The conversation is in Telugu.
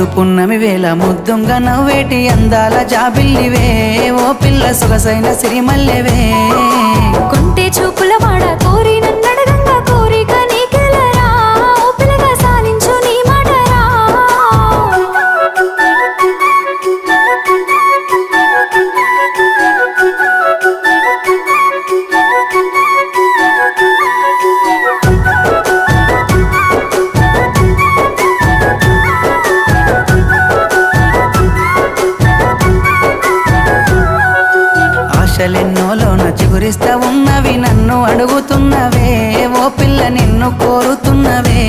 నిండు పున్నమి వేళ ముద్దుంగా నవ్వేటి అందాల జాబిల్లివే ఓ పిల్ల సొగసైన సిరిమల్లెవే కొంటే చూపుల వాడ కోరి నన్నడగంగా కోరిక నీకెలరా ఓ పిల్లగా సాలించు నీ మాటరా ఆశలెన్నోలోన చిగురిస్తా ఉన్నవి నన్ను అడుగుతున్నవే ఓ పిల్ల నిన్ను కోరుతున్నవే